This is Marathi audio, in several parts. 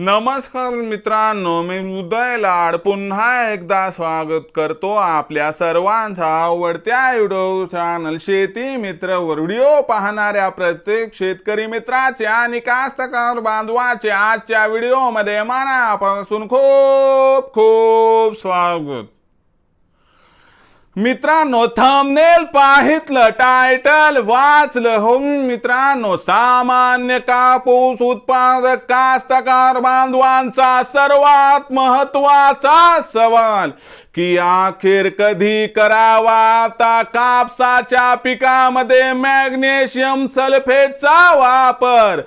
नमस्कार मित्रांनो, मी उदय लाड पुन्हा एकदा स्वागत करतो आपल्या सर्वांचा आवडत्या युट्यूब चॅनल शेती मित्र वर व्हिडिओ पाहणाऱ्या प्रत्येक शेतकरी मित्राचे आणि कास्तकार बांधवाचे आजच्या व्हिडिओमध्ये मनापासून खूप खूप स्वागत। मित्रांनो, थंबनेल पाहितलं, टायटल वाचलं हो मित्रांनो, सामान्य कापूस उत्पादक कास्तकार बांधवांचा सर्वात महत्त्वाचा सवाल की अखेर कधी करावा आता कापसाच्या पिकामध्ये मॅग्नेशियम सल्फेटचा वापर।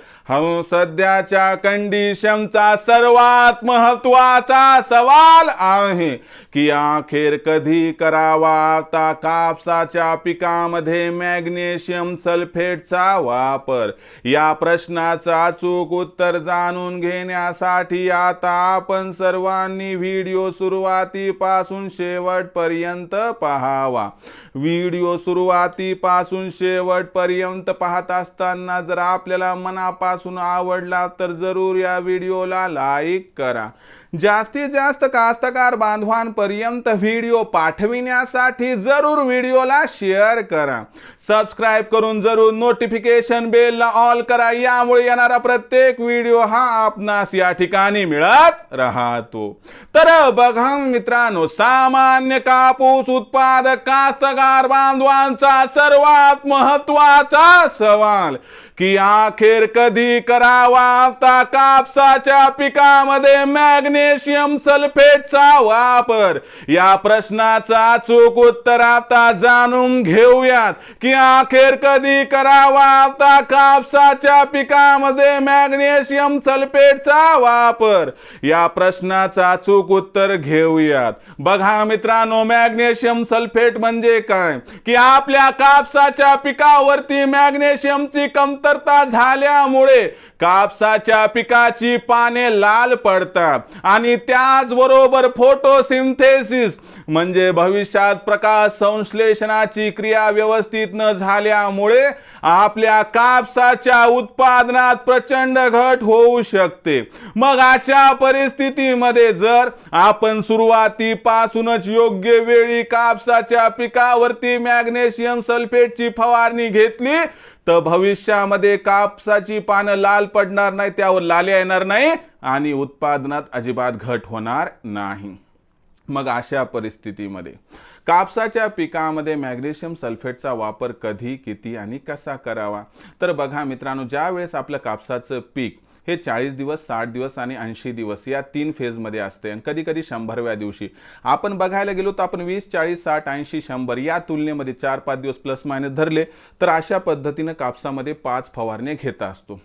सध्याच्या कंडिशनचा सर्वात महत्त्वाचा सवाल आहे की अखेर कधी करावा आता कापसाच्या पिकामध्ये मॅग्नेशियम सल्फेटचा वापर। या प्रश्नाचा अचूक उत्तर जाणून घेण्यासाठी आता आपण सर्वांनी व्हिडिओ सुरुवातीपासून शेवटपर्यंत पाहावा। व्हिडिओ सुरुवातीपासून शेवटपर्यंत पाहत असताना जर आपल्याला मनापासून आवडला तर जरूर या व्हिडिओला लाईक करा। जास्तीत जास्त कास्तकार बांधवांपर्यंत व्हिडिओ पाठविण्यासाठी जरूर व्हिडिओला शेअर करा। सबस्क्राइब करून जरूर नोटिफिकेशन बेलला ऑल करा, यामुळे येणारा प्रत्येक व्हिडिओ हा आपणास या ठिकाणी मिळत राहतो। तर बघा मित्रांनो, सामान्य कापूस उत्पादक कास्तकार बांधवांचा सर्वात महत्त्वाचा सवाल की अखेर कधी करावा आता कापसाच्या पिकामध्ये मॅग्नेशियम सल्फेटचा वापर। या प्रश्नाचा अचूक उत्तर आता जाणून घेऊयात की अखेर कधी करावा आता कापसाच्या पिकामध्ये मॅग्नेशियम सल्फेटचा वापर। या प्रश्नाचा अचूक उत्तर घेऊयात। बघा मित्रांनो, मॅग्नेशियम सल्फेट म्हणजे काय की आपल्या कापसाच्या पिकावरती मॅग्नेशियमची कमतरता झाल्यामुळे कापसाच्या पिकाची पाने लाल पडतात आणि त्याचबरोबर फोटोसिंथेसिस म्हणजे भविष्यात प्रकाश संश्लेषणाची क्रिया व्यवस्थित न झाल्यामुळे आपल्या कापसाच्या उत्पादनात प्रचंड घट होऊ शकते। मग अशा परिस्थितीमध्ये जर आपण सुरुवातीपासूनच योग्य वेळी कापसाच्या पिकावरती मॅग्नेशियम सल्फेटची फवारणी घेतली तर भविष्यामध्ये कापसाची पानं लाल पडणार नाही, त्यावर लाल्या येणार नाही आणि उत्पादनात अजिबात घट होणार नाही। मग अशा परिस्थितीमध्ये कापसाच्या पिकामध्ये मॅग्नेशियम सल्फेटचा वापर कधी, किती आणि कसा करावा? तर बघा मित्रांनो, ज्या वेळेस आपलं कापसाचं पीक हे 40 दिवस, 60 दिवस आणि 80 दिवस या 3 फेजमध्ये असते आणि कधी कधी 100व्या दिवशी आपण बघायला गेलो तर आपण 20, 40, 60, 80, 100 या तुलनेमध्ये 4-5 दिवस प्लस मायनस धरले तर अशा पद्धतीने कापसामध्ये 5 फवारणी घेत असतो।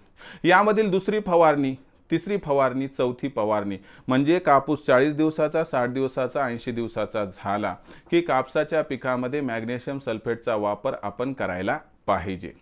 यामधील दुसरी फवारणी, तिसरी फवारणी, चौथी फवारणी म्हणजे कापूस 40 दिवसाचा, 60 दिवसाचा, 80 दिवसाचा झाला की कापसाच्या पिकामध्ये मॅग्नेशियम सल्फेटचा वापर आपण करायला पाहिजे।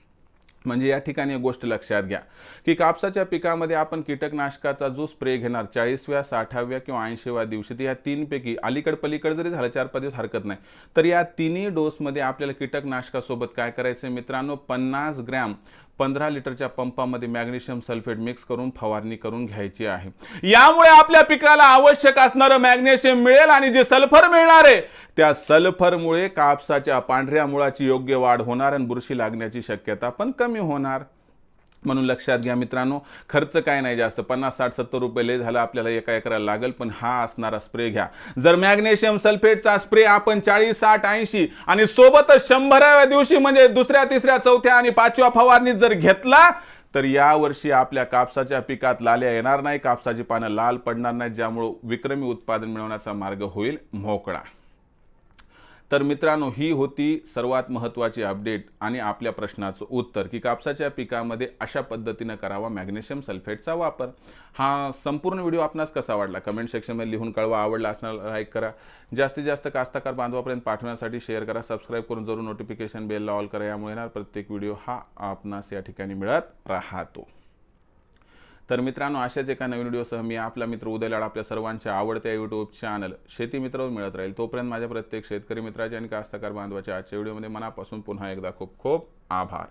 म्हणजे या ठिकाणी एक गोष्ट लक्षात घ्या की कापसाच्या पिकामध्ये आपण कीटकनाशकाचा जो स्प्रे घेणार 40व्या, 60व्या किंवा 80व्या दिवशी, तर या 3 पैकी अलीकड पलीकड जरी झालं 4-5 दिवस हरकत नाही, तर या तिन्ही डोसमध्ये आपल्याला कीटकनाशकासोबत काय करायचं मित्रांनो, 50 ग्रॅम 15 लिटरच्या पंपामध्ये मॅग्नेशियम सल्फेट मिक्स करून फवारणी करून घ्यायची आहे। यामुळे आपल्या पिकाला आवश्यक असणारं मॅग्नेशियम मिळेल आणि जे सल्फर मिळणार आहे त्या सल्फरमुळे कापसाच्या पांढऱ्या मुळाची योग्य वाढ होणार आणि बुरशी लागण्याची शक्यता पण कमी होणार। म्हणून लक्षात घ्या मित्रांनो, खर्च काय नाही जास्त, 50, 60, 70 रुपये लय झाला आपल्याला एका एकराला लागेल, पण हा असणारा स्प्रे घ्या। जर मॅग्नेशियम सल्फेटचा स्प्रे आपण 40, 60, 80 आणि सोबतच 100व्या दिवशी म्हणजे दुसऱ्या, तिसऱ्या, चौथ्या आणि 5व्या फवारणीत जर घेतला तर या वर्षी आपल्या कापसाच्या पिकात लाल्या येणार नाही, कापसाची पानं लाल पडणार नाही, ज्यामुळे विक्रमी उत्पादन मिळवण्याचा मार्ग होईल मोकळा। तर मित्रांनो, ही होती सर्वात महत्त्वाची अपडेट आणि आपल्या प्रश्नाचं उत्तर की कापसाच्या पिकामध्ये अशा पद्धतीने करावा मॅग्नेशियम सल्फेटचा वापर। हा संपूर्ण व्हिडिओ आपणास कसा वाटला कमेंट सेक्शनमध्ये लिहून कळवा। आवडला असणार लाईक करा, जास्तीत जास्त कास्तकार बांधवापर्यंत पाठवण्यासाठी शेअर करा, सबस्क्राइब करून जरूर नोटिफिकेशन बेलला ऑल करा, यामुळे येणार प्रत्येक व्हिडिओ हा आपणास या ठिकाणी मिळत राहतो। तर मित्रांनो, अशाच एका नवीन व्हिडिओसह मी आपला मित्र उदय लाड आपल्या सर्वांच्या आवडत्या यूट्यूब चॅनल शेती मित्रावर मिळत राहील। तोपर्यंत माझ्या प्रत्येक शेतकरी मित्राचे आणि कास्तकार बांधवाच्या आजच्या व्हिडिओमध्ये मनापासून पुन्हा एकदा खूप खूप आभार।